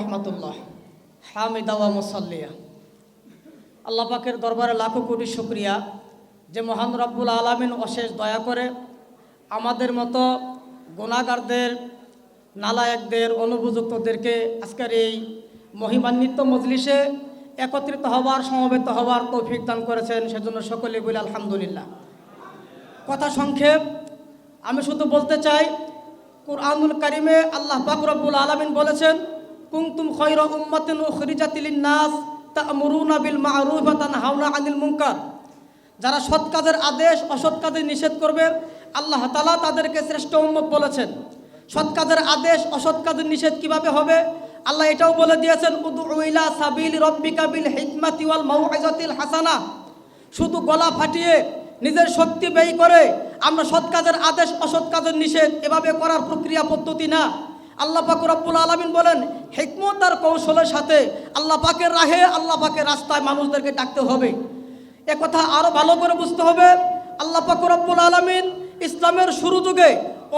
রহমতুল্লাহ হামিদা ওয়া মুসাল্লিয়া। আল্লাহ পাকের দরবারে লাখো কোটি শুকরিয়া যে মহান রব্বুল আলামিন অশেষ দয়া করে আমাদের মতো গুনাহগারদের, নালায়েকদের, অনুপযুক্তদেরকে আজকের এই মহিমান্বিত মজলিসে একত্রিত হওয়ার, সমবেত হওয়ার তৌফিক দান করেছেন। সেজন্য সকলে বলি আলহামদুলিল্লাহ। কথা সংক্ষেপ, আমি শুধু বলতে চাই, কুরআনুল কারিমে আল্লাহ পাক রব্বুল আলামিন বলেছেন, কুনতুম খায়রা উম্মাতিন উখরিজাত লিন-নাস তা'মুরুনা বিল মা'রুফ ওয়া তানহাউনা আনিল মুনকার। যারা সৎ কাজের আদেশ, অসৎ কাজের নিষেধ করবে, আল্লাহ তাআলা তাদেরকে শ্রেষ্ঠ উম্মত বলেছেন। সৎ কাজের আদেশ, অসৎ কাজের নিষেধ কিভাবে হবে? আল্লাহ এটাও বলে দিয়েছেন, উদউ ইলা সাবিলি রাব্বিকা বিল হিকমাতি ওয়াল মাউইযাতিল হাসানা। শুধু গলা ফাটিয়ে নিজের শক্তি ব্যয় করে আমরা সৎ কাজের আদেশ, অসৎ কাজের নিষেধ এভাবে করার প্রক্রিয়া পদ্ধতি না। আল্লাহ পাক রব্বুল আলামিন বলেন, হিকমত আর কৌশলের সাথে আল্লাহ পাকের রাহে, আল্লাহ পাকের রাস্তায় মানুষদেরকে ডাকতে হবে। একথা আরও ভালো করে বুঝতে হবে। আল্লাহ পাক রব্বুল আলামিন ইসলামের শুরু যুগে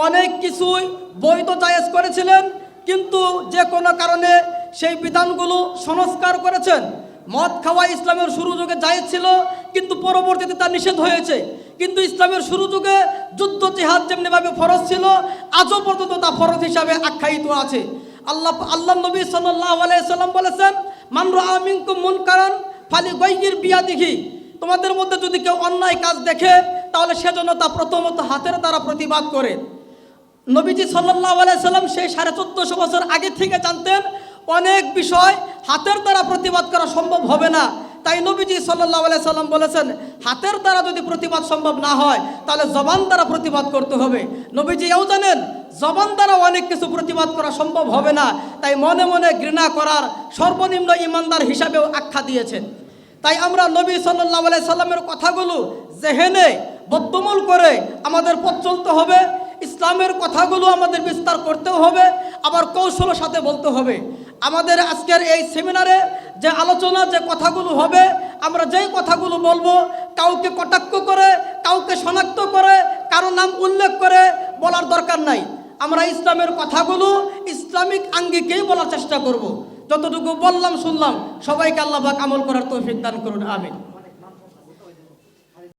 অনেক কিছুই বৈধ জায়েজ করেছিলেন, কিন্তু যে কোনো কারণে সেই বিধানগুলো সংস্কার করেছেন। মদ খাওয়া ইসলামের শুরু যুগে জায়েজ ছিল, কিন্তু পরবর্তীতে তা নিষেধ হয়েছে। কিন্তু ইসলামের শুরু যুগে যুদ্ধ জিহাদ যেমনিভাবে ফরজ ছিল, আজও পর্যন্ত তা ফরজ হিসাবে আখ্যায়িত আছে। আল্লাহ নবী সাল্লাল্লাহু আলাইহি সাল্লাম বলেছেন, মান রাআ মিনকুম মুনকারান ফালিগাইয়ির বিয়াদিহি। তোমাদের মধ্যে যদি কেউ অন্যায় কাজ দেখে, তাহলে সেজন্য তা প্রথমত হাতের দ্বারা প্রতিবাদ করে। নবীজি সাল্লাল্লাহু আলাইহি সাল্লাম সেই 1450 বছর আগে থেকে জানতেন অনেক বিষয় হাতের দ্বারা প্রতিবাদ করা সম্ভব হবে না। তাই নবীজি সাল্লাল্লাহু আলাইহি সাল্লাম বলেছেন, হাতের দ্বারা যদি প্রতিবাদ সম্ভব না হয়, তাহলে জবান দ্বারা প্রতিবাদ করতে হবে। নবীজি এও জানেন জবান দ্বারা অনেক কিছু প্রতিবাদ করা সম্ভব হবে না, তাই মনে মনে ঘৃণা করার সর্বনিম্ন ইমানদার হিসাবেও আখ্যা দিয়েছেন। তাই আমরা নবী সাল্লাল্লাহু আলাইহি সাল্লামের কথাগুলো জেহেনে বদ্ধমূল করে আমাদের পথ চলতে হবে। ইসলামের কথাগুলো আমাদের বিস্তার করতেও হবে, আবার কৌশলের সাথে বলতে হবে। আমাদের আজকের এই সেমিনারে যে আলোচনা, যে কথাগুলো হবে, আমরা যেই কথাগুলো বলবো, কাউকে কটাক্ষ করে, কাউকে শনাক্ত করে, কারো নাম উল্লেখ করে বলার দরকার নাই। আমরা ইসলামের কথাগুলো ইসলামিক আঙ্গিকেই বলার চেষ্টা করব। যতটুকু বললাম, শুনলাম, সবাইকে আল্লাহ পাক আমল করার তৌফিক দান করুন, আমিন।